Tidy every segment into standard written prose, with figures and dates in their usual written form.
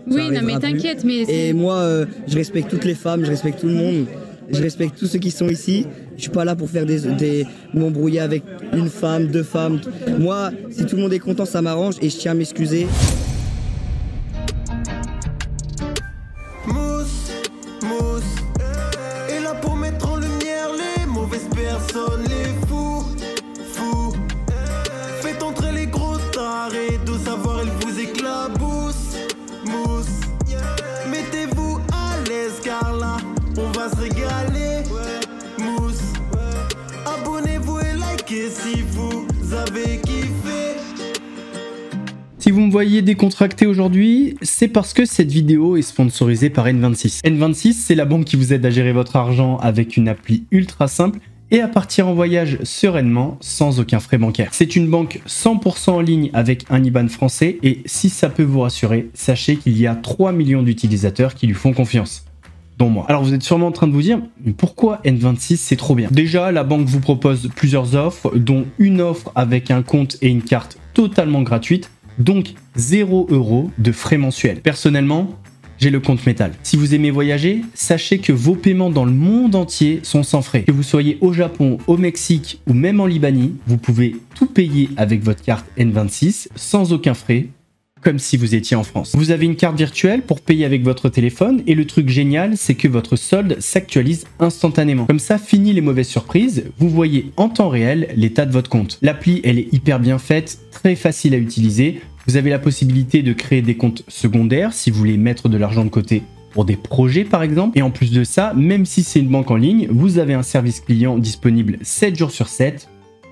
Oui, non, mais arrivera plus. t'inquiète, mais... Et moi, je respecte toutes les femmes, je respecte tout le monde. Je respecte tous ceux qui sont ici. Je suis pas là pour faire m'embrouiller avec une femme, deux femmes. Moi, si tout le monde est content, ça m'arrange et je tiens à m'excuser. Mousse, mousse, est là pour mettre en lumière les mauvaises personnes, les fous, fous. Faites entrer les gros tarés, de savoir elle vous éclabousse, mousse. Mettez-vous à l'aise car là, on va se régaler, mousse. Abonnez-vous et likez si vous avez kiffé. Si vous me voyez décontracté aujourd'hui, c'est parce que cette vidéo est sponsorisée par N26. N26, c'est la banque qui vous aide à gérer votre argent avec une appli ultra simple et à partir en voyage sereinement sans aucun frais bancaire. C'est une banque 100% en ligne avec un IBAN français et si ça peut vous rassurer, sachez qu'il y a 3 millions d'utilisateurs qui lui font confiance. Dont moi. Alors vous êtes sûrement en train de vous dire, mais pourquoi N26 c'est trop bien? Déjà, la banque vous propose plusieurs offres, dont une offre avec un compte et une carte totalement gratuite, donc 0 € de frais mensuels. Personnellement, j'ai le compte métal. Si vous aimez voyager, sachez que vos paiements dans le monde entier sont sans frais. Que vous soyez au Japon, au Mexique ou même en Libanie, vous pouvez tout payer avec votre carte N26 sans aucun frais, comme si vous étiez en France. Vous avez une carte virtuelle pour payer avec votre téléphone et le truc génial, c'est que votre solde s'actualise instantanément. Comme ça, fini les mauvaises surprises, vous voyez en temps réel l'état de votre compte. L'appli, elle est hyper bien faite, très facile à utiliser. Vous avez la possibilité de créer des comptes secondaires si vous voulez mettre de l'argent de côté pour des projets par exemple. Et en plus de ça, même si c'est une banque en ligne, vous avez un service client disponible 7 jours sur 7.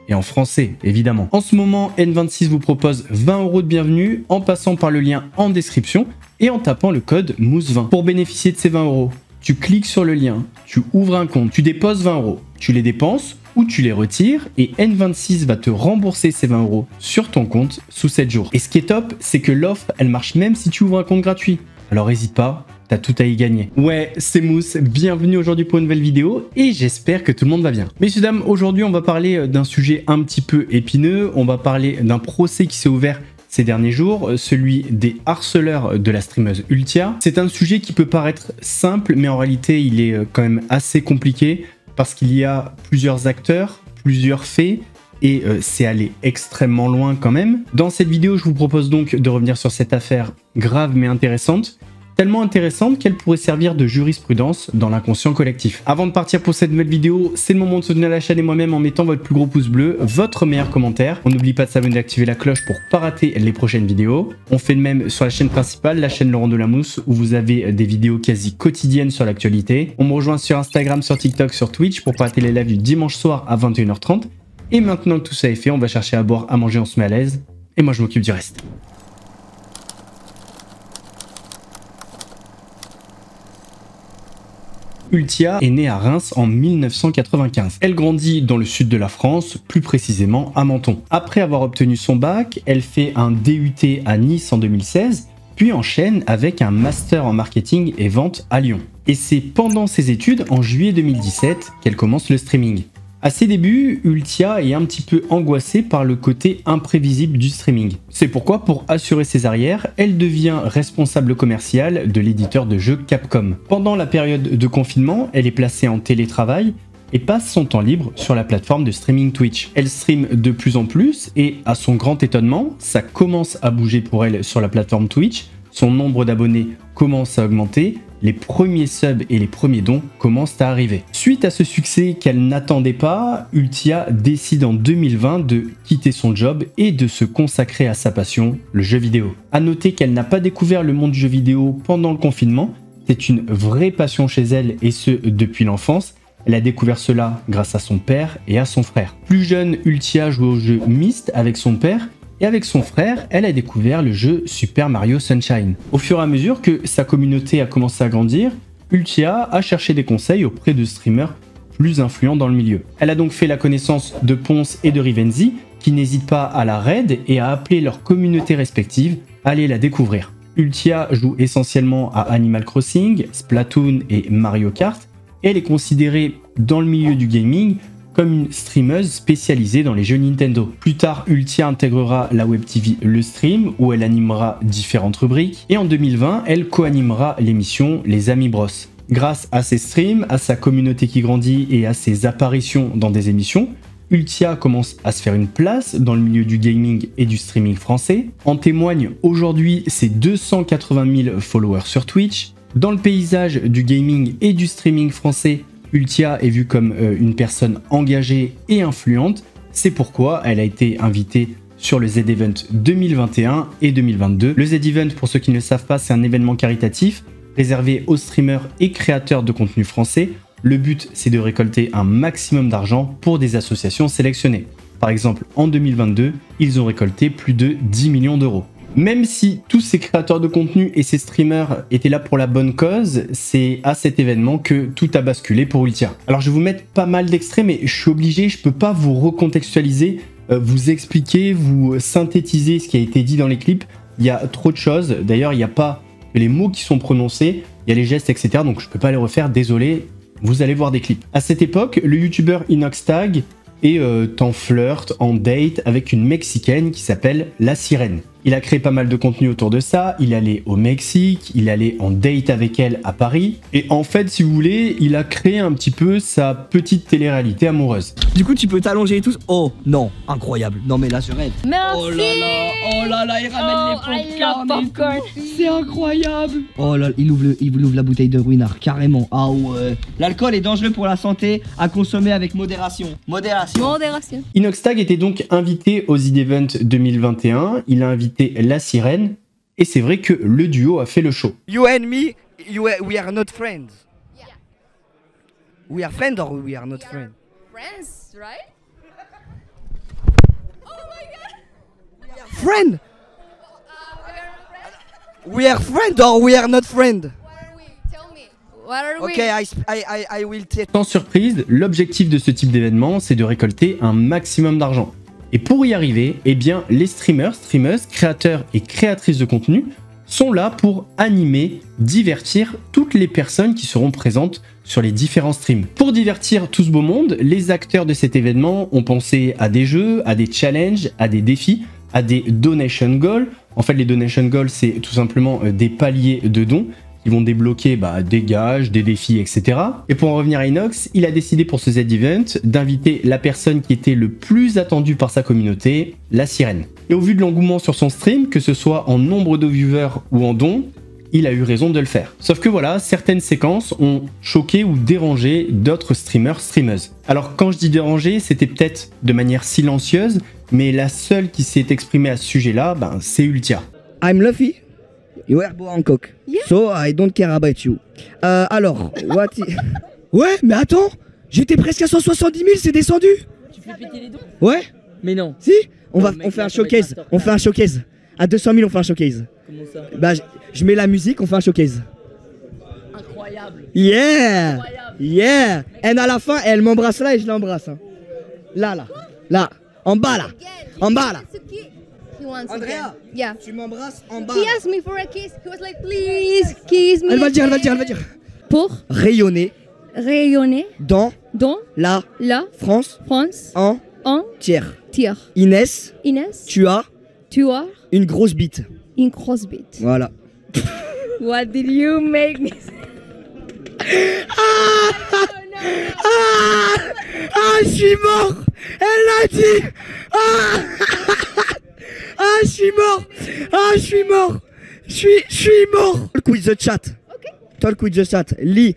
Et en français, évidemment. En ce moment, N26 vous propose 20 € de bienvenue en passant par le lien en description et en tapant le code MOUSSE20. Pour bénéficier de ces 20 €, tu cliques sur le lien, tu ouvres un compte, tu déposes 20 €, tu les dépenses ou tu les retires et N26 va te rembourser ces 20 € sur ton compte sous 7 jours. Et ce qui est top, c'est que l'offre, elle marche même si tu ouvres un compte gratuit. Alors n'hésite pas, t'as tout à y gagner. Ouais, c'est Mousse, bienvenue aujourd'hui pour une nouvelle vidéo et j'espère que tout le monde va bien. Messieurs, dames, aujourd'hui on va parler d'un sujet un petit peu épineux, on va parler d'un procès qui s'est ouvert ces derniers jours, celui des harceleurs de la streameuse Ultia. C'est un sujet qui peut paraître simple, mais en réalité il est quand même assez compliqué parce qu'il y a plusieurs acteurs, plusieurs faits, et c'est allé extrêmement loin quand même. Dans cette vidéo, je vous propose donc de revenir sur cette affaire grave mais intéressante, tellement intéressante qu'elle pourrait servir de jurisprudence dans l'inconscient collectif. Avant de partir pour cette nouvelle vidéo, c'est le moment de soutenir la chaîne et moi-même en mettant votre plus gros pouce bleu, votre meilleur commentaire. On n'oublie pas de s'abonner et d'activer la cloche pour pas rater les prochaines vidéos. On fait le même sur la chaîne principale, la chaîne Laurent Delamousse, où vous avez des vidéos quasi quotidiennes sur l'actualité. On me rejoint sur Instagram, sur TikTok, sur Twitch pour pas rater les lives du dimanche soir à 21 h 30. Et maintenant que tout ça est fait, on va chercher à boire, à manger, on se met à l'aise. Et moi je m'occupe du reste. Ultia est née à Reims en 1995. Elle grandit dans le sud de la France, plus précisément à Menton. Après avoir obtenu son bac, elle fait un DUT à Nice en 2016, puis enchaîne avec un master en marketing et vente à Lyon. Et c'est pendant ses études, en juillet 2017, qu'elle commence le streaming. À ses débuts, Ultia est un petit peu angoissée par le côté imprévisible du streaming. C'est pourquoi, pour assurer ses arrières, elle devient responsable commerciale de l'éditeur de jeux Capcom. Pendant la période de confinement, elle est placée en télétravail et passe son temps libre sur la plateforme de streaming Twitch. Elle stream de plus en plus et, à son grand étonnement, ça commence à bouger pour elle sur la plateforme Twitch. Son nombre d'abonnés commence à augmenter, les premiers subs et les premiers dons commencent à arriver. Suite à ce succès qu'elle n'attendait pas, Ultia décide en 2020 de quitter son job et de se consacrer à sa passion, le jeu vidéo. A noter qu'elle n'a pas découvert le monde du jeu vidéo pendant le confinement, c'est une vraie passion chez elle et ce depuis l'enfance. Elle a découvert cela grâce à son père et à son frère. Plus jeune, Ultia jouait au jeu Myst avec son père. Et avec son frère, elle a découvert le jeu Super Mario Sunshine. Au fur et à mesure que sa communauté a commencé à grandir, Ultia a cherché des conseils auprès de streamers plus influents dans le milieu. Elle a donc fait la connaissance de Ponce et de Rivenzi, qui n'hésitent pas à la raid et à appeler leurs communautés respectives à aller la découvrir. Ultia joue essentiellement à Animal Crossing, Splatoon et Mario Kart, et elle est considérée dans le milieu du gaming comme une streameuse spécialisée dans les jeux Nintendo. Plus tard, Ultia intégrera la web TV Le Stream, où elle animera différentes rubriques, et en 2020, elle co-animera l'émission Les Amis Bros. Grâce à ses streams, à sa communauté qui grandit et à ses apparitions dans des émissions, Ultia commence à se faire une place dans le milieu du gaming et du streaming français. En témoignent aujourd'hui ses 280 000 followers sur Twitch. Dans le paysage du gaming et du streaming français, Ultia est vue comme une personne engagée et influente. C'est pourquoi elle a été invitée sur le Z-Event 2021 et 2022. Le Z-Event, pour ceux qui ne le savent pas, c'est un événement caritatif réservé aux streamers et créateurs de contenu français. Le but, c'est de récolter un maximum d'argent pour des associations sélectionnées. Par exemple, en 2022, ils ont récolté plus de 10 millions d'euros. Même si tous ces créateurs de contenu et ces streamers étaient là pour la bonne cause, c'est à cet événement que tout a basculé pour Ultia. Alors je vais vous mettre pas mal d'extraits, mais je suis obligé, je peux pas vous recontextualiser, vous expliquer, vous synthétiser ce qui a été dit dans les clips. Il y a trop de choses, d'ailleurs il n'y a pas les mots qui sont prononcés, il y a les gestes, etc. Donc je peux pas les refaire, désolé. Vous allez voir des clips. À cette époque, le youtubeur Inoxtag est en flirt, en date avec une Mexicaine qui s'appelle La Sirène. Il a créé pas mal de contenu autour de ça, il allait au Mexique, il allait en date avec elle à Paris, et en fait, si vous voulez, il a créé un petit peu sa petite télé-réalité amoureuse. Du coup, tu peux t'allonger et tout. Oh non, incroyable. Non mais là, je rêve. Merci. Oh là là, il ramène I love popcorn. C'est incroyable. Oh là, il ouvre la bouteille de Ruinard, carrément. Ah ouais. L'alcool est dangereux pour la santé, à consommer avec modération. Modération. Inoxtag était donc invité au Z-Event 2021, il a invité La Sirène, et c'est vrai que le duo a fait le show. You and me, we are not friends. Yeah. We are friends or we are not friends? Friends, right? Oh my god. Friend? We are friends. We are friends or we are not friends? What are we? Tell me. What are we? Okay, I will take. Sans surprise, l'objectif de ce type d'événement, c'est de récolter un maximum d'argent. Et pour y arriver, eh bien, les streamers, streameuses, créateurs et créatrices de contenu sont là pour animer, divertir toutes les personnes qui seront présentes sur les différents streams. Pour divertir tout ce beau monde, les acteurs de cet événement ont pensé à des jeux, à des challenges, à des défis, à des donation goals. En fait, les donation goals, c'est tout simplement des paliers de dons qui vont débloquer des gages, des défis, etc. Et pour en revenir à Inox, il a décidé pour ce Z-Event d'inviter la personne qui était le plus attendue par sa communauté, La Sirène. Et au vu de l'engouement sur son stream, que ce soit en nombre de viewers ou en dons, il a eu raison de le faire. Sauf que voilà, certaines séquences ont choqué ou dérangé d'autres streamers, streameuses. Alors quand je dis dérangé, c'était peut-être de manière silencieuse, mais la seule qui s'est exprimée à ce sujet-là, c'est Ultia. I'm Luffy. You were born cock. Yeah. So I don't care about you. Alors, what ouais, mais attends, j'étais presque à 170 000, c'est descendu. Tu fais péter les dons? Ouais. Mais non. Si, on Non, mec, fait là, un ça va showcase. être On fait un showcase. À 200 000, on fait un showcase. Comment ça? Bah, je mets la musique, on fait un showcase. Incroyable. Yeah. Incroyable. Yeah. Et à la fin, elle m'embrasse là et je l'embrasse. Hein. Là. En bas là. En bas là. He wants Andrea. again. Yeah. Tu m'embrasses en bas. He asked me for a kiss. He was like, please kiss me. Elle va le dire. Pour Rayonner rayonner dans dans la la France France entière. entière. Inès, Inès, tu as tu as une grosse bite. une grosse bite. Voilà. What did you make me say? Je suis mort. Elle l'a dit. Je suis mort. Je suis mort. Talk with the chat. Talk with the chat. Lis.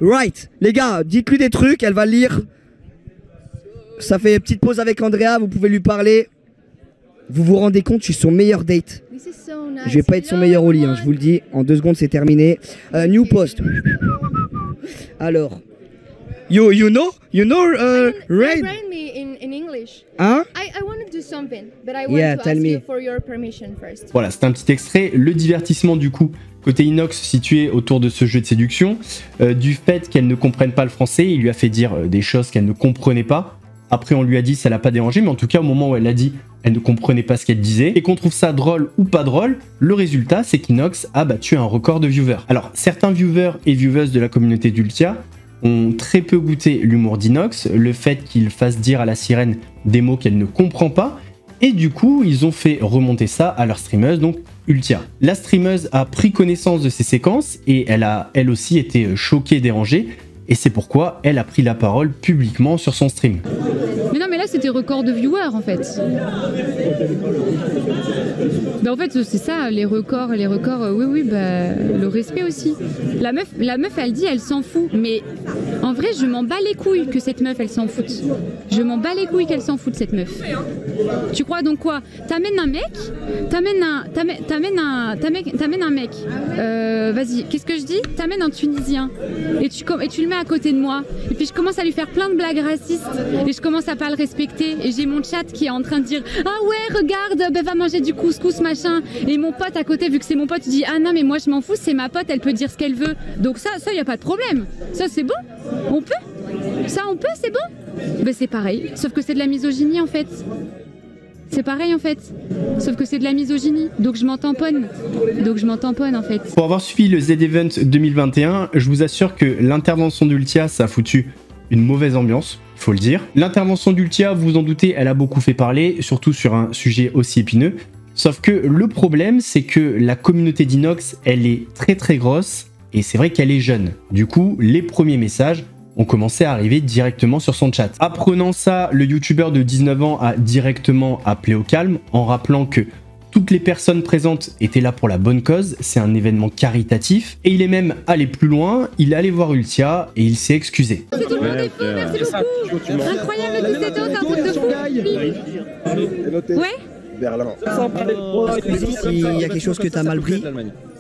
Right. Les gars, dites-lui des trucs. Elle va lire. Ça fait une petite pause avec Andrea. Vous pouvez lui parler. Vous vous rendez compte, je suis son meilleur date. This is so nice. Je vais pas être son meilleur au lit, hein, je vous le dis. En 2 secondes, c'est terminé. New post. Alors. You know, Rain. Write me in English. Hein? I want to do something, but I Yeah, want to tell ask me. you for your permission first. Voilà, c'est un petit extrait. Le divertissement du coup, côté Inox, situé autour de ce jeu de séduction, du fait qu'elle ne comprenne pas le français, il lui a fait dire des choses qu'elle ne comprenait pas. Après, on lui a dit, ça l'a pas dérangé, mais en tout cas, au moment où elle l'a dit, elle ne comprenait pas ce qu'elle disait. Et qu'on trouve ça drôle ou pas drôle, le résultat, c'est qu'Inox a battu un record de viewers. Alors, certains viewers et vieweuses de la communauté d'Ultia ont très peu goûté l'humour d'Inox, le fait qu'il fasse dire à la sirène des mots qu'elle ne comprend pas, et du coup, ils ont fait remonter ça à leur streameuse, donc Ultia. La streameuse a pris connaissance de ces séquences et elle a elle aussi été choquée et dérangée, et c'est pourquoi elle a pris la parole publiquement sur son stream. Mais non, mais là c'était record de viewers en fait. Bah en fait c'est ça, les records, oui, bah le respect aussi. La meuf elle dit elle s'en fout, mais en vrai je m'en bats les couilles que cette meuf elle s'en foute. Je m'en bats les couilles qu'elle s'en fout cette meuf. Tu crois donc quoi? T'amènes un mec, t'amènes un mec, vas-y, qu'est-ce que je dis? T'amènes un Tunisien et tu le mets à côté de moi et puis je commence à lui faire plein de blagues racistes et je commence à pas le respecter et j'ai mon chat qui est en train de dire ah ouais regarde bah, va manger du couscous machin et mon pote à côté vu que c'est mon pote il dit ah non mais moi je m'en fous c'est ma pote elle peut dire ce qu'elle veut donc ça y a pas de problème, ça c'est bon, on peut, c'est bon, bah c'est pareil sauf que c'est de la misogynie en fait. C'est pareil en fait, sauf que c'est de la misogynie, donc je m'en tamponne en fait. Pour avoir suivi le Z-Event 2021, je vous assure que l'intervention d'Ultia, ça a foutu une mauvaise ambiance, il faut le dire. L'intervention d'Ultia, vous vous en doutez, elle a beaucoup fait parler, surtout sur un sujet aussi épineux. Sauf que le problème, c'est que la communauté d'Inox, elle est très très grosse, et c'est vrai qu'elle est jeune. Du coup, les premiers messages ont commencé à arriver directement sur son chat. Apprenant ça, le youtubeur de 19 ans a directement appelé au calme en rappelant que toutes les personnes présentes étaient là pour la bonne cause, c'est un événement caritatif, et il est même allé plus loin, il est allé voir Ultia et il s'est excusé. C'est tout le monde est fou, merci beaucoup. Incroyable, 17 ans, c'est un truc de fou. Ouais. Berlin. S'il y a quelque chose que tu as mal pris,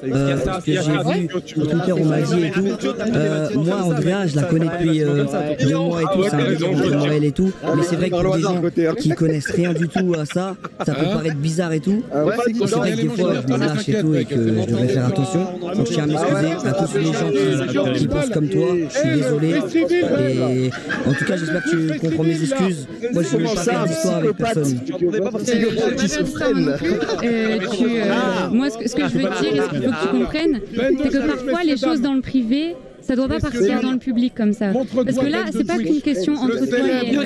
parce que j'ai vu sur Twitter, on m'a dit et tout. Moi, Andrea, je la connais depuis 2 mois et tout, c'est un délire entre moi et elle et tout. Mais c'est vrai que pour des gens qui connaissent rien du tout à ça, ça peut paraître bizarre et tout. C'est vrai que des fois, je me lâche et tout et que je devrais faire attention. Donc, je tiens à m'excuser à tous les gens qui pensent comme toi. Je suis désolé. Et en tout cas, j'espère que tu comprends mes excuses. Moi, je ne veux pas faire d'histoire avec personne. Moi, ce que je veux te dire, et ce qu'il faut que tu comprennes, c'est que parfois les choses dans le privé, ça doit pas partir dans le public comme ça. Parce que là, c'est pas qu'une question entre toi et elle.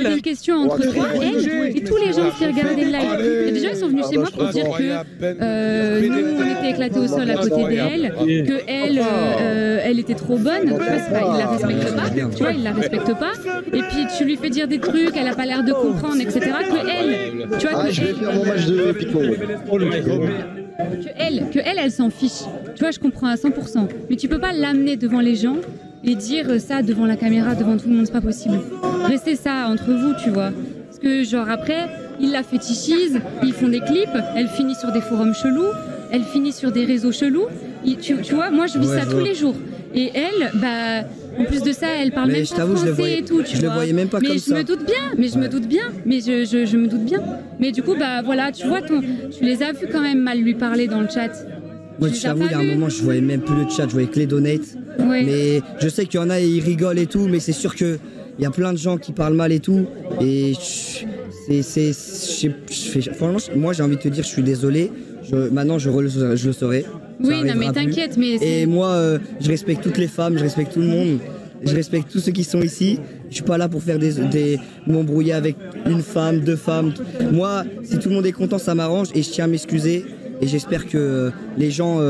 C'est une question entre toi et elle et tous les gens qui regardent les lives. Il y a des gens qui sont venus chez moi pour dire que nous, on était éclatés au sol à côté d'elle, que elle était trop bonne. Tu vois, il la respecte pas. Tu vois, il la respecte pas. Et puis tu lui fais dire des trucs, elle a pas l'air de comprendre, etc. Que elle, tu vois, que elle s'en fiche. Tu vois, je comprends à 100%. Mais tu peux pas l'amener devant les gens et dire ça devant la caméra, devant tout le monde, c'est pas possible. Restez ça entre vous, tu vois. Parce que genre après, ils la fétichisent, ils font des clips, elle finit sur des forums chelous, elle finit sur des réseaux chelous. Tu vois, moi je vis ça tous les jours. Et elle, bah... En plus de ça, elle parle même pas français et tout, tu vois. Je le voyais même pas comme ça. Mais je me doute bien, je me doute bien. Mais du coup, bah voilà, tu vois, tu les as vus quand même mal lui parler dans le chat. Moi, je t'avoue, il y a un moment, je voyais même plus le chat, je voyais que les donates. Ouais. Mais je sais qu'il y en a, ils rigolent et tout, mais c'est sûr qu'il y a plein de gens qui parlent mal et tout. Et franchement, moi, j'ai envie de te dire, je suis désolé. Maintenant, je le saurai. Oui, non, mais t'inquiète, mais... Et moi, je respecte toutes les femmes, je respecte tout le monde. Je respecte tous ceux qui sont ici. Je suis pas là pour faire m'embrouiller avec une femme, 2 femmes. Moi, si tout le monde est content, ça m'arrange et je tiens à m'excuser. Et j'espère que les gens...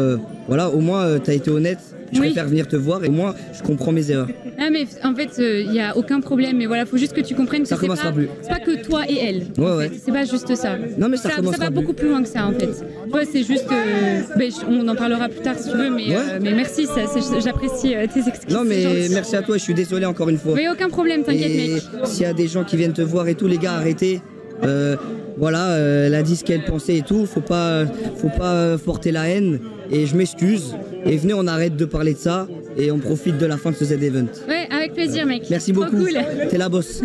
voilà, au moins, t'as été honnête. Je préfère venir te voir et moi, je comprends mes erreurs. Ah mais en fait, il n'y a aucun problème. Mais voilà, faut juste que tu comprennes que c'est pas que toi et elle. Ouais. C'est pas juste ça. Non mais ça va beaucoup plus loin que ça en fait. Ouais, c'est juste... on en parlera plus tard si tu veux, mais merci, j'apprécie tes excuses. Non mais merci à toi, je suis désolé encore une fois. Mais aucun problème, t'inquiète mec. S'il y a des gens qui viennent te voir et tout, les gars, arrêtez. Voilà, elle a dit ce qu'elle pensait et tout, faut pas porter la haine et je m'excuse. Et venez, on arrête de parler de ça et on profite de la fin de ce Z-Event. Ouais, avec plaisir mec. Merci beaucoup. Cool. T'es la boss.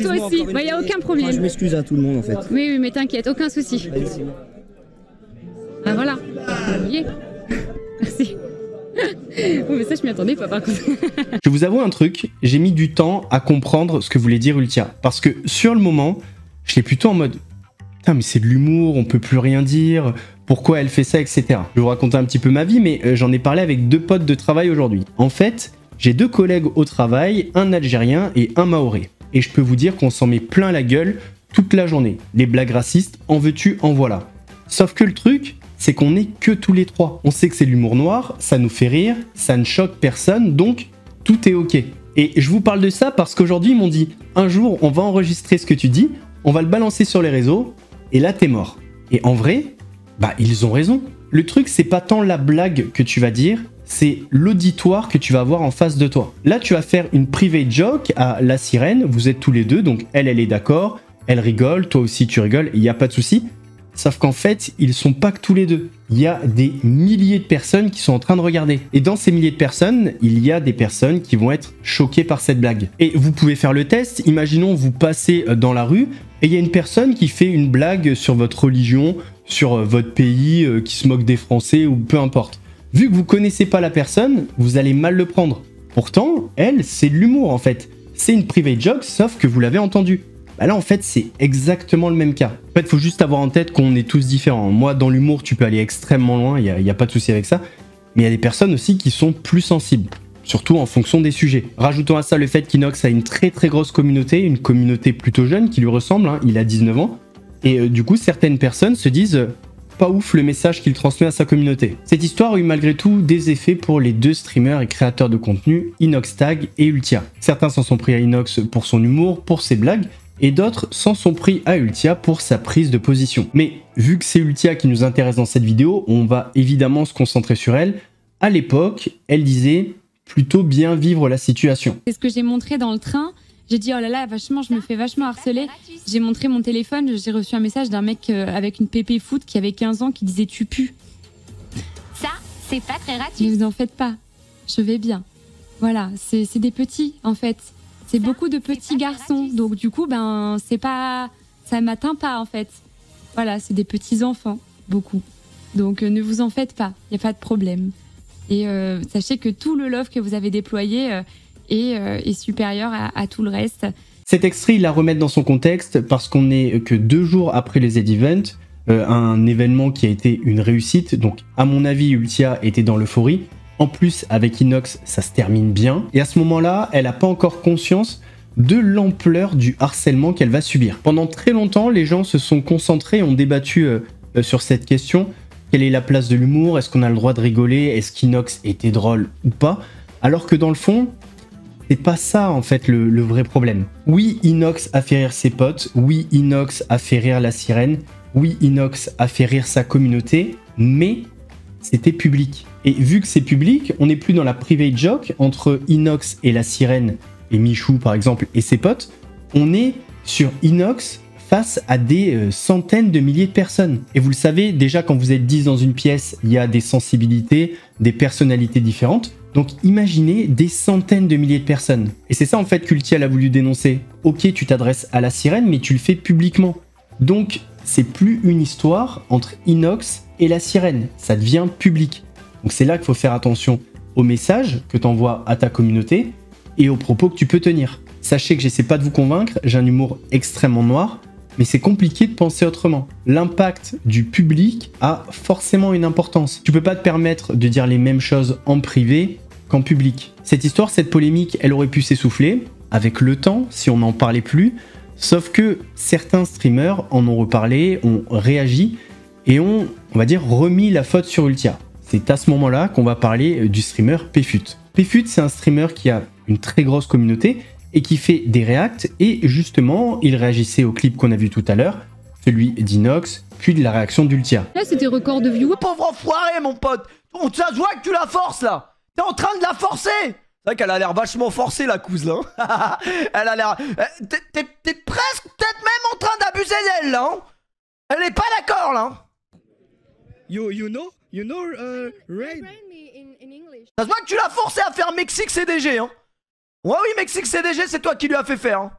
Toi aussi, il n'y a aucun problème. Enfin, je m'excuse à tout le monde en fait. Oui, mais t'inquiète, aucun souci. Ah voilà, yeah. Merci. Oh mais ça je m'y attendais pas par contre. Je vous avoue un truc, j'ai mis du temps à comprendre ce que voulait dire Ultia. Parce que sur le moment, je l'ai plutôt en mode putain mais c'est de l'humour, on peut plus rien dire, pourquoi elle fait ça, etc. Je vais vous raconter un petit peu ma vie, mais j'en ai parlé avec 2 potes de travail aujourd'hui. En fait, J'ai 2 collègues au travail, un Algérien et un Mahorais. Et je peux vous dire qu'on s'en met plein la gueule toute la journée. Les blagues racistes, en veux-tu, en voilà. Sauf que le truc, c'est qu'on n'est que tous les 3. On sait que c'est de l'humour noir, ça nous fait rire, ça ne choque personne, donc tout est ok. Et je vous parle de ça parce qu'aujourd'hui ils m'ont dit, un jour on va enregistrer ce que tu dis, on va le balancer sur les réseaux, et là t'es mort. Et en vrai, bah ils ont raison. Le truc c'est pas tant la blague que tu vas dire, c'est l'auditoire que tu vas avoir en face de toi. Là tu vas faire une private joke à la sirène, vous êtes tous les deux, donc elle est d'accord, elle rigole, toi aussi tu rigoles, il n'y a pas de souci. Sauf qu'en fait, ils sont pas que tous les deux. Il y a des milliers de personnes qui sont en train de regarder. Et dans ces milliers de personnes, il y a des personnes qui vont être choquées par cette blague. Et vous pouvez faire le test. Imaginons, vous passez dans la rue et il y a une personne qui fait une blague sur votre religion, sur votre pays, qui se moque des Français ou peu importe. Vu que vous connaissez pas la personne, vous allez mal le prendre. Pourtant, elle, c'est de l'humour en fait. C'est une private joke, sauf que vous l'avez entendu. Bah là en fait c'est exactement le même cas. En fait il faut juste avoir en tête qu'on est tous différents. Moi dans l'humour tu peux aller extrêmement loin, il n'y a pas de souci avec ça. Mais il y a des personnes aussi qui sont plus sensibles. Surtout en fonction des sujets. Rajoutons à ça le fait qu'Inox a une très grosse communauté, une communauté plutôt jeune qui lui ressemble, hein, il a 19 ans. Et du coup certaines personnes se disent pas ouf le message qu'il transmet à sa communauté. Cette histoire a eu malgré tout des effets pour les 2 streamers et créateurs de contenu, Inoxtag et Ultia. Certains s'en sont pris à Inox pour son humour, pour ses blagues, et d'autres s'en sont pris à Ultia pour sa prise de position. Mais vu que c'est Ultia qui nous intéresse dans cette vidéo, on va évidemment se concentrer sur elle. À l'époque, elle disait plutôt bien vivre la situation. C'est ce que j'ai montré dans le train. J'ai dit oh là là, vachement, je me fais vachement harceler. J'ai montré mon téléphone, j'ai reçu un message d'un mec avec une pépé foot qui avait 15 ans qui disait tu pues. Ça, c'est pas très gratuit. Ne vous en faites pas, je vais bien. Voilà, c'est des petits en fait. C'est beaucoup de petits garçons, donc du coup, ben, c'est pas, ça m'atteint pas en fait. Voilà, c'est des petits enfants, beaucoup. Donc ne vous en faites pas, il n'y a pas de problème. Et sachez que tout le love que vous avez déployé est supérieur à tout le reste. Cet extrait, il la remet dans son contexte parce qu'on n'est que 2 jours après les Z-Events, un événement qui a été une réussite. Donc à mon avis, Ultia était dans l'euphorie. En plus, avec Inox, ça se termine bien. Et à ce moment-là, elle n'a pas encore conscience de l'ampleur du harcèlement qu'elle va subir. Pendant très longtemps, les gens se sont concentrés, ont débattu sur cette question. Quelle est la place de l'humour? Est-ce qu'on a le droit de rigoler? Est-ce qu'Inox était drôle ou pas? Alors que dans le fond, c'est pas ça en fait le vrai problème. Oui, Inox a fait rire ses potes. Oui, Inox a fait rire la sirène. Oui, Inox a fait rire sa communauté. Mais c'était public. Et vu que c'est public, on n'est plus dans la private joke entre Inox et la sirène, et Michou par exemple, et ses potes. On est sur Inox face à des centaines de milliers de personnes. Et vous le savez, déjà quand vous êtes 10 dans une pièce, il y a des sensibilités, des personnalités différentes. Donc imaginez des centaines de milliers de personnes. Et c'est ça en fait qu'Ultia a voulu dénoncer. Ok, tu t'adresses à la sirène, mais tu le fais publiquement. Donc c'est plus une histoire entre Inox et la sirène, ça devient public. Donc c'est là qu'il faut faire attention aux messages que tu envoies à ta communauté et aux propos que tu peux tenir. Sachez que j'essaie pas de vous convaincre, j'ai un humour extrêmement noir, mais c'est compliqué de penser autrement. L'impact du public a forcément une importance. Tu peux pas te permettre de dire les mêmes choses en privé qu'en public. Cette histoire, cette polémique, elle aurait pu s'essouffler avec le temps si on n'en parlait plus, sauf que certains streamers en ont reparlé, ont réagi et ont, on va dire, remis la faute sur Ultia. C'est à ce moment-là qu'on va parler du streamer Pfut. Pfut, c'est un streamer qui a une très grosse communauté et qui fait des reacts, et justement, il réagissait au clip qu'on a vu tout à l'heure, celui d'Inox, puis de la réaction d'Ultia. Là, c'était record de viewers. Pauvre enfoiré, mon pote. Ça se voit que tu la forces, là. T'es en train de la forcer. C'est vrai qu'elle a l'air vachement forcée, la couse, là. Elle a l'air... T'es presque peut-être même en train d'abuser d'elle, là. Elle est pas d'accord, là. You know, Ray. Ça se voit que tu l'as forcé à faire Mexique CDG, hein. Ouais, oui, Mexique CDG, c'est toi qui lui as fait faire, hein.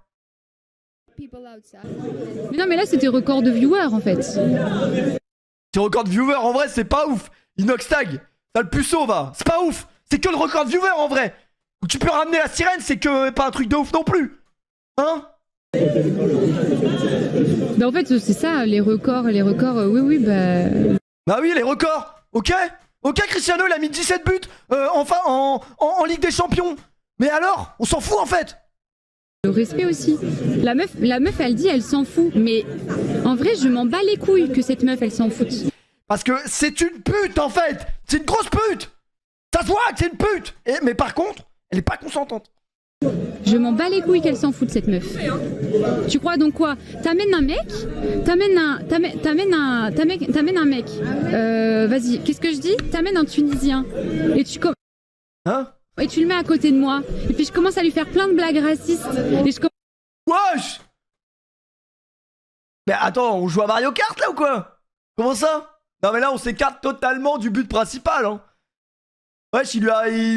Mais non, mais là, c'était record de viewers, en fait. C'est record de viewers, en vrai, c'est pas ouf. Inoxtag, t'as le puceau, va. C'est pas ouf. C'est que le record de viewers, en vrai. Donc tu peux ramener la sirène, c'est que pas un truc de ouf non plus. Hein? Bah, en fait, c'est ça, les records, oui, bah... Bah oui, les records, ok. Ok, Cristiano, il a mis 17 buts en Ligue des Champions. Mais alors, on s'en fout en fait. Le respect aussi. La meuf, elle dit, elle s'en fout. Mais en vrai, je m'en bats les couilles que cette meuf, elle s'en fout. Parce que c'est une pute en fait. C'est une grosse pute. Ça se voit que c'est une pute. Mais par contre, elle est pas consentante. Je m'en bats les couilles qu'elle s'en fout de cette meuf. Tu crois donc quoi? T'amènes un mec, t'amènes un mec. Vas-y, qu'est-ce que je dis? T'amènes un Tunisien. Et tu Et tu le mets à côté de moi. Et puis je commence à lui faire plein de blagues racistes. Et je Wesh! Mais attends, on joue à Mario Kart là ou quoi? Comment ça? Non mais là on s'écarte totalement du but principal hein. Wesh, il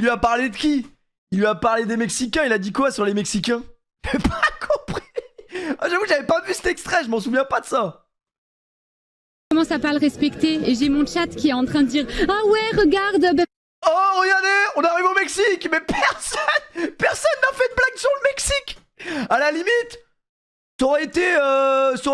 lui a parlé de qui? Il lui a parlé des Mexicains, il a dit quoi sur les Mexicains? J'ai pas compris. Ah, j'avoue, j'avais pas vu cet extrait, je m'en souviens pas de ça. Je commence à pas le respecter et j'ai mon chat qui est en train de dire ah ouais regarde. Oh regardez, on arrive au Mexique, mais personne n'a fait de blague sur le Mexique. À la limite, ça aurait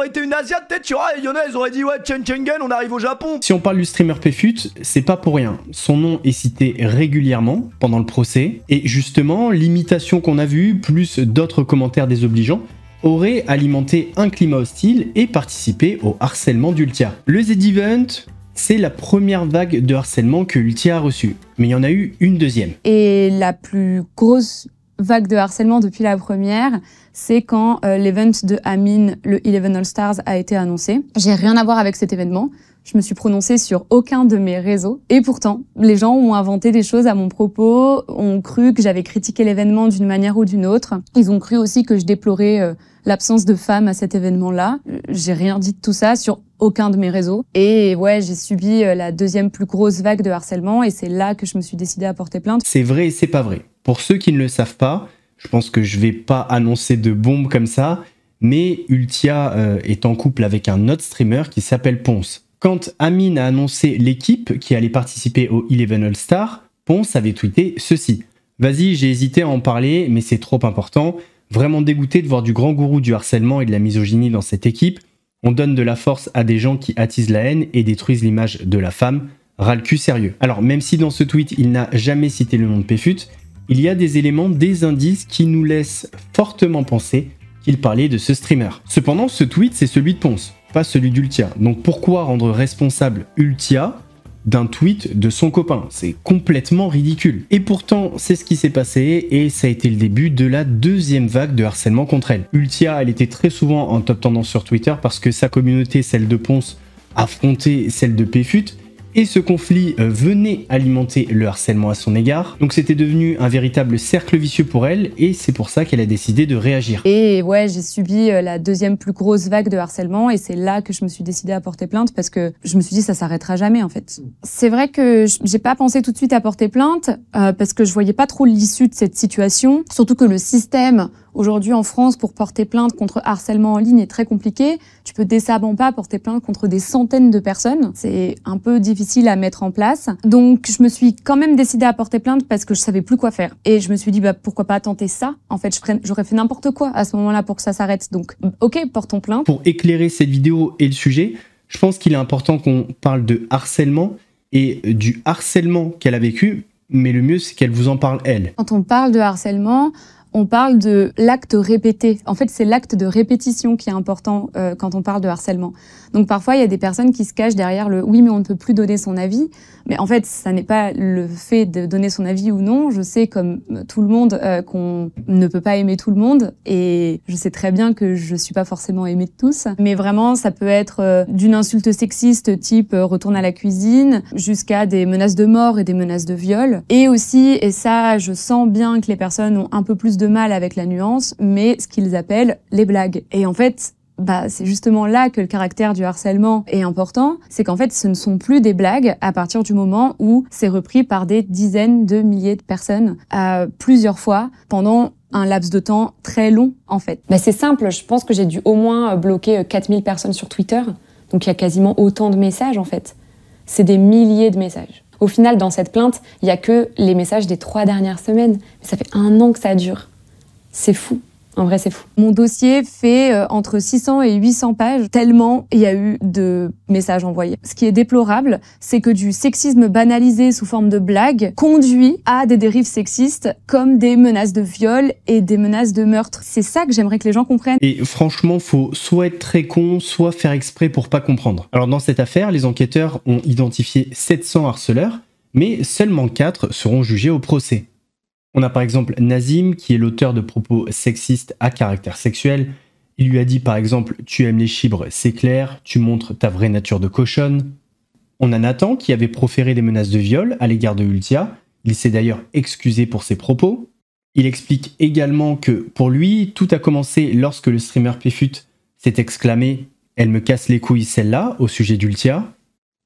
été une Asiate peut-être, tu vois, il y en a, ils auraient dit ouais Schengen, on arrive au Japon. Si on parle du streamer Pfut, c'est pas pour rien. Son nom est cité régulièrement pendant le procès, et justement, l'imitation qu'on a vue, plus d'autres commentaires désobligeants, aurait alimenté un climat hostile et participé au harcèlement d'Ultia. Le Z-Event, c'est la première vague de harcèlement que Ultia a reçue, mais il y en a eu une deuxième. Et la plus grosse vague de harcèlement depuis la première, c'est quand l'event de Amine, le 11 All Stars, a été annoncé. J'ai rien à voir avec cet événement. Je me suis prononcée sur aucun de mes réseaux. Et pourtant, les gens ont inventé des choses à mon propos, ont cru que j'avais critiqué l'événement d'une manière ou d'une autre. Ils ont cru aussi que je déplorais l'absence de femmes à cet événement-là. J'ai rien dit de tout ça sur aucun de mes réseaux. Et ouais, j'ai subi la deuxième plus grosse vague de harcèlement et c'est là que je me suis décidée à porter plainte. C'est vrai et c'est pas vrai. Pour ceux qui ne le savent pas, je pense que je vais pas annoncer de bombe comme ça, mais Ultia est en couple avec un autre streamer qui s'appelle Ponce. Quand Amine a annoncé l'équipe qui allait participer au 11 All Star, Ponce avait tweeté ceci. Vas-y, j'ai hésité à en parler, mais c'est trop important. Vraiment dégoûté de voir du grand gourou du harcèlement et de la misogynie dans cette équipe. On donne de la force à des gens qui attisent la haine et détruisent l'image de la femme. Ras le cul sérieux. Alors même si dans ce tweet il n'a jamais cité le nom de Pfut, il y a des éléments, des indices qui nous laissent fortement penser qu'il parlait de ce streamer. Cependant, ce tweet c'est celui de Ponce, pas celui d'Ultia. Donc pourquoi rendre responsable Ultia d'un tweet de son copain? C'est complètement ridicule. Et pourtant, c'est ce qui s'est passé et ça a été le début de la deuxième vague de harcèlement contre elle. Ultia, elle était très souvent en top tendance sur Twitter parce que sa communauté, celle de Ponce, affrontait celle de Pfut. Et ce conflit venait alimenter le harcèlement à son égard. Donc c'était devenu un véritable cercle vicieux pour elle et c'est pour ça qu'elle a décidé de réagir. Et ouais, j'ai subi la deuxième plus grosse vague de harcèlement et c'est là que je me suis décidée à porter plainte parce que je me suis dit ça s'arrêtera jamais en fait. C'est vrai que j'ai pas pensé tout de suite à porter plainte parce que je voyais pas trop l'issue de cette situation. Surtout que le système aujourd'hui en France pour porter plainte contre harcèlement en ligne est très compliqué. Tu peux décemment pas porter plainte contre des centaines de personnes. C'est un peu difficile à mettre en place. Donc je me suis quand même décidée à porter plainte parce que je savais plus quoi faire. Et je me suis dit bah pourquoi pas tenter ça. En fait j'aurais fait n'importe quoi à ce moment-là pour que ça s'arrête. Donc ok, portons plainte. Pour éclairer cette vidéo et le sujet, je pense qu'il est important qu'on parle de harcèlement et du harcèlement qu'elle a vécu. Mais le mieux c'est qu'elle vous en parle elle. Quand on parle de harcèlement, on parle de l'acte répété. En fait, c'est l'acte de répétition qui est important quand on parle de harcèlement. Donc parfois, il y a des personnes qui se cachent derrière le « oui, mais on ne peut plus donner son avis ». Mais en fait, ça n'est pas le fait de donner son avis ou non. Je sais, comme tout le monde, qu'on ne peut pas aimer tout le monde. Et je sais très bien que je suis pas forcément aimée de tous. Mais vraiment, ça peut être d'une insulte sexiste type « retourne à la cuisine » jusqu'à des menaces de mort et des menaces de viol. Et aussi, et ça, je sens bien que les personnes ont un peu plus de mal avec la nuance, mais ce qu'ils appellent les blagues. Et en fait, c'est justement là que le caractère du harcèlement est important, c'est qu'en fait ce ne sont plus des blagues à partir du moment où c'est repris par des dizaines de milliers de personnes plusieurs fois pendant un laps de temps très long en fait. C'est simple, je pense que j'ai dû au moins bloquer 4000 personnes sur Twitter, donc il y a quasiment autant de messages en fait. C'est des milliers de messages. Au final, dans cette plainte, il n'y a que les messages des 3 dernières semaines. Mais ça fait 1 an que ça dure. C'est fou. En vrai, c'est fou. Mon dossier fait entre 600 et 800 pages, tellement il y a eu de messages envoyés. Ce qui est déplorable, c'est que du sexisme banalisé sous forme de blague conduit à des dérives sexistes comme des menaces de viol et des menaces de meurtre. C'est ça que j'aimerais que les gens comprennent. Et franchement, faut soit être très con, soit faire exprès pour pas comprendre. Alors dans cette affaire, les enquêteurs ont identifié 700 harceleurs, mais seulement 4 seront jugés au procès. On a par exemple Nazim, qui est l'auteur de propos sexistes à caractère sexuel. Il lui a dit par exemple « Tu aimes les chibres, c'est clair, tu montres ta vraie nature de cochonne ». On a Nathan, qui avait proféré des menaces de viol à l'égard de Ultia. Il s'est d'ailleurs excusé pour ses propos. Il explique également que pour lui, tout a commencé lorsque le streamer Pfut s'est exclamé « Elle me casse les couilles celle-là » au sujet d'Ultia.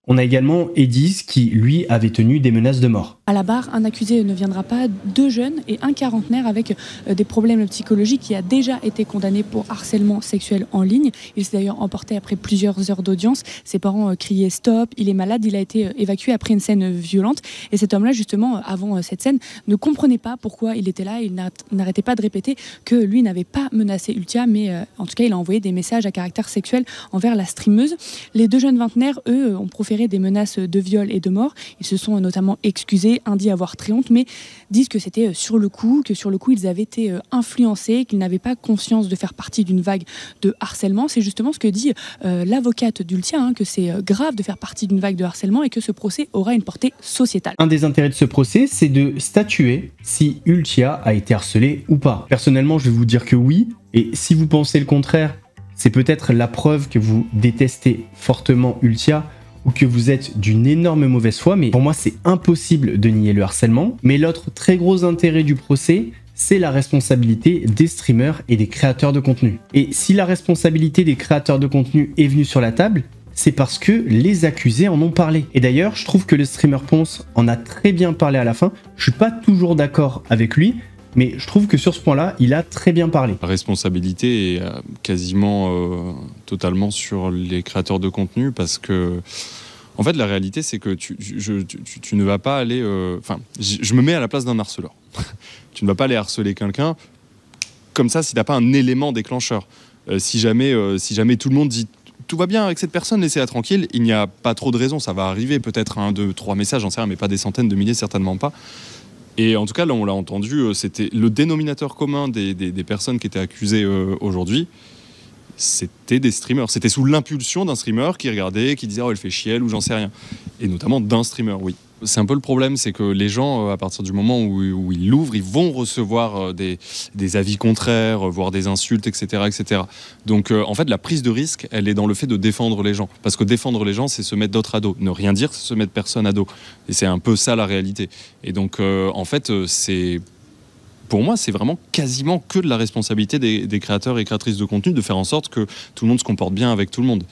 On a également Edis qui, lui, avait tenu des menaces de mort. À la barre, un accusé ne viendra pas, 2 jeunes et un quarantenaire avec des problèmes psychologiques qui a déjà été condamné pour harcèlement sexuel en ligne. Il s'est d'ailleurs emporté après plusieurs heures d'audience. Ses parents criaient stop, il est malade, il a été évacué après une scène violente. Et cet homme-là, justement, avant cette scène, ne comprenait pas pourquoi il était là. Il n'arrêtait pas de répéter que lui n'avait pas menacé Ultia, mais en tout cas, il a envoyé des messages à caractère sexuel envers la streameuse. Les 2 jeunes vingtenaires, eux, ont proféré des menaces de viol et de mort. Ils se sont notamment excusés, un dit avoir très honte, mais disent que c'était sur le coup, ils avaient été influencés, qu'ils n'avaient pas conscience de faire partie d'une vague de harcèlement. C'est justement ce que dit l'avocate d'Ultia, que c'est grave de faire partie d'une vague de harcèlement et que ce procès aura une portée sociétale. Un des intérêts de ce procès, c'est de statuer si Ultia a été harcelée ou pas. Personnellement, je vais vous dire que oui, et si vous pensez le contraire, c'est peut-être la preuve que vous détestez fortement Ultia, ou que vous êtes d'une énorme mauvaise foi, mais pour moi c'est impossible de nier le harcèlement. Mais l'autre très gros intérêt du procès, c'est la responsabilité des streamers et des créateurs de contenu. Et si la responsabilité des créateurs de contenu est venue sur la table, c'est parce que les accusés en ont parlé. Et d'ailleurs, je trouve que le streamer Ponce en a très bien parlé à la fin. Je suis pas toujours d'accord avec lui, mais je trouve que sur ce point-là, il a très bien parlé. La responsabilité est quasiment totalement sur les créateurs de contenu parce que, en fait, la réalité, c'est que tu ne vas pas aller... Enfin, je me mets à la place d'un harceleur. Tu ne vas pas aller harceler quelqu'un comme ça si tu n'as pas un élément déclencheur. Si jamais tout le monde dit tout va bien avec cette personne, laissez-la tranquille, il n'y a pas trop de raisons. Ça va arriver peut-être 1, 2, 3 messages, j'en sais rien, mais pas des centaines de milliers, certainement pas. Et en tout cas, là, on l'a entendu, c'était le dénominateur commun des personnes qui étaient accusées aujourd'hui, c'était des streamers. C'était sous l'impulsion d'un streamer qui regardait, qui disait « Oh, elle fait chier, ou j'en sais rien ». Et notamment d'un streamer, oui. C'est un peu le problème, c'est que les gens, à partir du moment où ils l'ouvrent, ils vont recevoir des avis contraires, voire des insultes, etc. etc. Donc, en fait, la prise de risque, elle est dans le fait de défendre les gens. Parce que défendre les gens, c'est se mettre d'autres à dos. Ne rien dire, c'est se mettre personne à dos. Et c'est un peu ça, la réalité. Et donc, en fait, pour moi, c'est vraiment quasiment que de la responsabilité des créateurs et créatrices de contenu de faire en sorte que tout le monde se comporte bien avec tout le monde.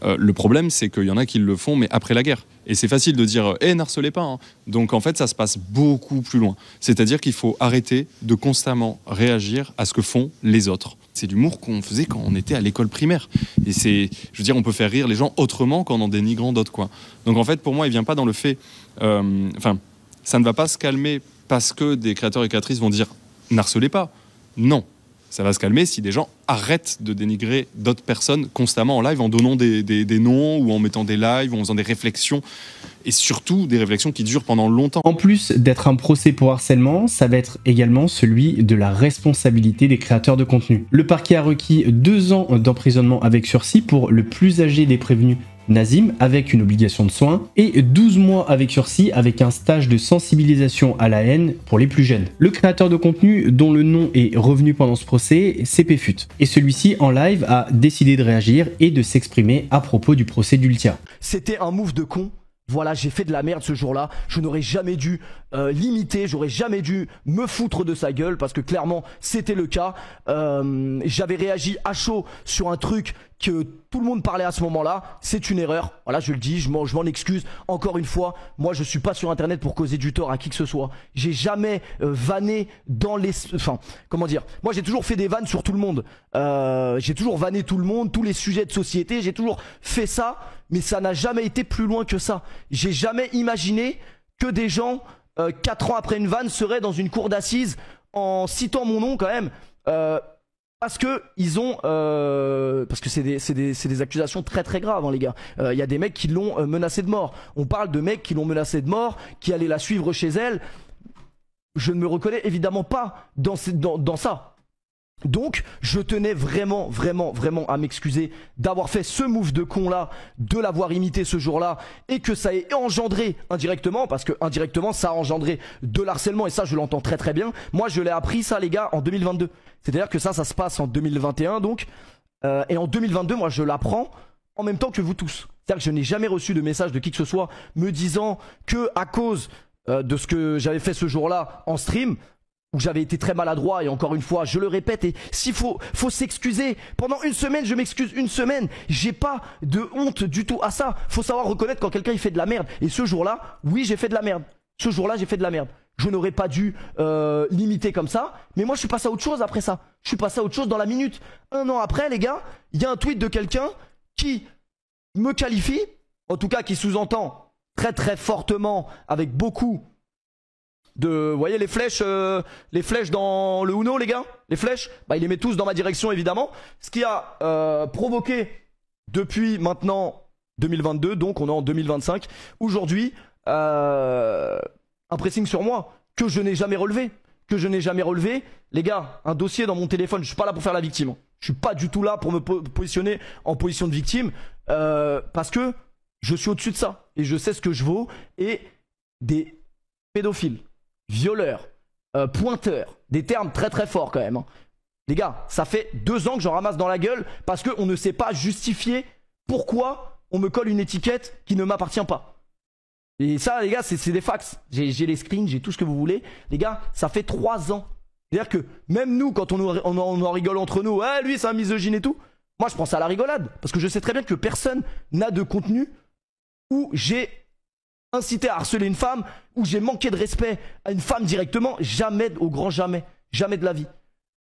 Le problème, c'est qu'il y en a qui le font, mais après la guerre. Et c'est facile de dire « n'harcelez pas ». Donc en fait, ça se passe beaucoup plus loin. C'est-à-dire qu'il faut arrêter de constamment réagir à ce que font les autres. C'est l'humour qu'on faisait quand on était à l'école primaire. Et c'est, je veux dire, on peut faire rire les gens autrement qu'en en dénigrant d'autres, quoi. Donc en fait, pour moi, il ne vient pas dans le fait... Enfin, ça ne va pas se calmer parce que des créateurs et créatrices vont dire « n'harcelez pas ». Non. Ça va se calmer si des gens arrêtent de dénigrer d'autres personnes constamment en live, en donnant des noms ou en mettant des lives ou en faisant des réflexions. Et surtout des réflexions qui durent pendant longtemps. En plus d'être un procès pour harcèlement, ça va être également celui de la responsabilité des créateurs de contenu. Le parquet a requis 2 ans d'emprisonnement avec sursis pour le plus âgé des prévenus, Nazim, avec une obligation de soins, et 12 mois avec sursis avec un stage de sensibilisation à la haine pour les plus jeunes. Le créateur de contenu dont le nom est revenu pendant ce procès, c'est Pfut. Et celui-ci, en live, a décidé de réagir et de s'exprimer à propos du procès d'Ultia. C'était un move de con. Voilà, j'ai fait de la merde ce jour-là. Je n'aurais jamais dû l'imiter, j'aurais jamais dû me foutre de sa gueule parce que clairement c'était le cas. J'avais réagi à chaud sur un truc que tout le monde parlait à ce moment-là. C'est une erreur. Voilà, je le dis, je m'en excuse. Encore une fois, moi je suis pas sur internet pour causer du tort à qui que ce soit. J'ai jamais vanné dans les... Enfin, comment dire? Moi j'ai toujours fait des vannes sur tout le monde. J'ai toujours vanné tout le monde, tous les sujets de société. J'ai toujours fait ça. Mais ça n'a jamais été plus loin que ça. J'ai jamais imaginé que des gens, 4 ans après une vanne, seraient dans une cour d'assises en citant mon nom quand même. Parce que ils ont, parce que c'est des accusations très très graves, hein, les gars. Il y a des mecs qui l'ont menacé de mort. On parle de mecs qui l'ont menacé de mort, qui allaient la suivre chez elle. Je ne me reconnais évidemment pas dans ça. Donc, je tenais vraiment à m'excuser d'avoir fait ce move de con là, de l'avoir imité ce jour-là, et que ça ait engendré indirectement, parce que indirectement ça a engendré de l'harcèlement, et ça je l'entends très très bien. Moi je l'ai appris ça, les gars, en 2022. C'est-à-dire que ça se passe en 2021 donc, et en 2022 moi je l'apprends en même temps que vous tous. C'est-à-dire que je n'ai jamais reçu de message de qui que ce soit me disant que à cause de ce que j'avais fait ce jour-là en stream, où j'avais été très maladroit, et encore une fois je le répète, et s'il faut s'excuser pendant une semaine, je m'excuse une semaine. J'ai pas de honte du tout à ça. Faut savoir reconnaître quand quelqu'un il fait de la merde, et ce jour là, oui j'ai fait de la merde. Ce jour là j'ai fait de la merde. Je n'aurais pas dû l'imiter comme ça, mais moi je suis passé à autre chose après ça. Je suis passé à autre chose dans la minute. 1 an après, les gars, il y a un tweet de quelqu'un qui me qualifie, en tout cas qui sous-entend très très fortement, avec beaucoup de, vous voyez les flèches dans le Uno, les gars, les flèches, bah il les met tous dans ma direction évidemment, ce qui a provoqué depuis maintenant 2022, donc on est en 2025 aujourd'hui, un pressing sur moi que je n'ai jamais relevé, les gars. Un dossier dans mon téléphone, je suis pas là pour faire la victime, je suis pas du tout là pour me positionner en position de victime, parce que je suis au-dessus de ça et je sais ce que je vaux, et des pédophiles, violeurs, pointeurs, des termes très très forts quand même, hein. Les gars, ça fait 2 ans que j'en ramasse dans la gueule parce qu'on ne sait pas justifier pourquoi on me colle une étiquette qui ne m'appartient pas. Et ça, les gars, c'est des facts. J'ai les screens, j'ai tout ce que vous voulez. Les gars, ça fait 3 ans. C'est-à-dire que même nous, quand on en rigole entre nous, ouais, lui c'est un misogyne et tout, moi je pense à la rigolade, parce que je sais très bien que personne n'a de contenu où j'ai incité à harceler une femme, où j'ai manqué de respect à une femme directement. Jamais, au grand jamais, jamais de la vie.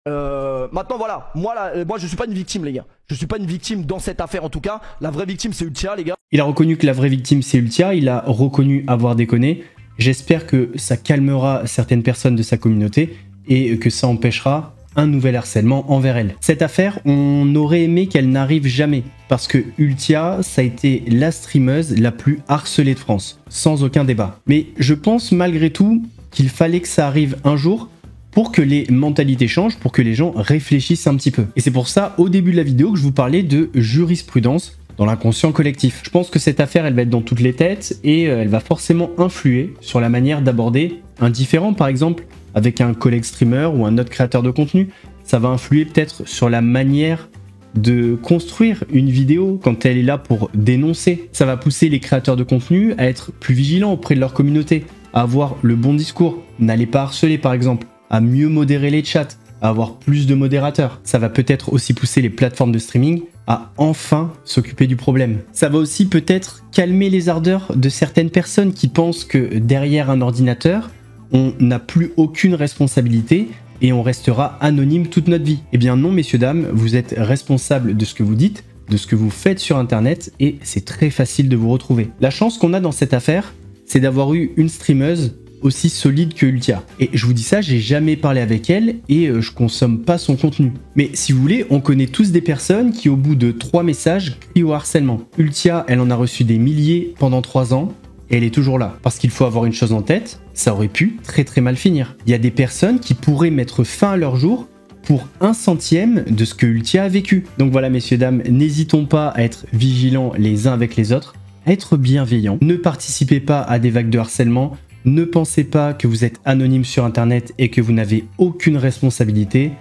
Maintenant voilà, moi je suis pas une victime, les gars. Je suis pas une victime dans cette affaire, en tout cas. La vraie victime c'est Ultia, les gars. Il a reconnu que la vraie victime c'est Ultia, il a reconnu avoir déconné. J'espère que ça calmera certaines personnes de sa communauté et que ça empêchera un nouvel harcèlement envers elle. Cette affaire, on aurait aimé qu'elle n'arrive jamais, parce que Ultia, ça a été la streameuse la plus harcelée de France, sans aucun débat. Mais je pense malgré tout qu'il fallait que ça arrive un jour pour que les mentalités changent, pour que les gens réfléchissent un petit peu. Et c'est pour ça, au début de la vidéo, que je vous parlais de jurisprudence dans l'inconscient collectif. Je pense que cette affaire, elle va être dans toutes les têtes et elle va forcément influer sur la manière d'aborder un différend, par exemple, avec un collègue streamer ou un autre créateur de contenu. Ça va influer peut-être sur la manière de construire une vidéo quand elle est là pour dénoncer. Ça va pousser les créateurs de contenu à être plus vigilants auprès de leur communauté, à avoir le bon discours, n'allez pas harceler par exemple, à mieux modérer les chats, à avoir plus de modérateurs. Ça va peut-être aussi pousser les plateformes de streaming à enfin s'occuper du problème. Ça va aussi peut-être calmer les ardeurs de certaines personnes qui pensent que derrière un ordinateur, on n'a plus aucune responsabilité et on restera anonyme toute notre vie. Eh bien non, messieurs, dames, vous êtes responsables de ce que vous dites, de ce que vous faites sur Internet, et c'est très facile de vous retrouver. La chance qu'on a dans cette affaire, c'est d'avoir eu une streameuse aussi solide que Ultia. Et je vous dis ça, j'ai jamais parlé avec elle et je consomme pas son contenu. Mais si vous voulez, on connaît tous des personnes qui, au bout de 3 messages, crient au harcèlement. Ultia, elle en a reçu des milliers pendant 3 ans. Et elle est toujours là. Parce qu'il faut avoir une chose en tête, ça aurait pu très très mal finir. Il y a des personnes qui pourraient mettre fin à leur jour pour 1/100 de ce que Ultia a vécu. Donc voilà, messieurs, dames, n'hésitons pas à être vigilants les uns avec les autres, à être bienveillants. Ne participez pas à des vagues de harcèlement. Ne pensez pas que vous êtes anonyme sur Internet et que vous n'avez aucune responsabilité.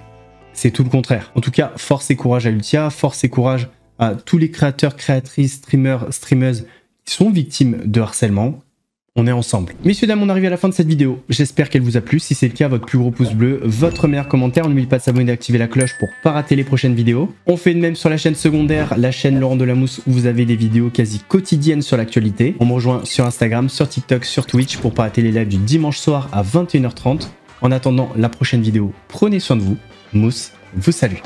C'est tout le contraire. En tout cas, force et courage à Ultia, force et courage à tous les créateurs, créatrices, streamers, streameuses sont victimes de harcèlement. On est ensemble. Messieurs, dames, on arrive à la fin de cette vidéo. J'espère qu'elle vous a plu. Si c'est le cas, votre plus gros pouce bleu, votre meilleur commentaire. N'oubliez pas de s'abonner et d'activer la cloche pour pas rater les prochaines vidéos. On fait de même sur la chaîne secondaire, la chaîne Laurent Delamousse, où vous avez des vidéos quasi quotidiennes sur l'actualité. On me rejoint sur Instagram, sur TikTok, sur Twitch pour pas rater les lives du dimanche soir à 21h30. En attendant la prochaine vidéo, prenez soin de vous. Mousse vous salue.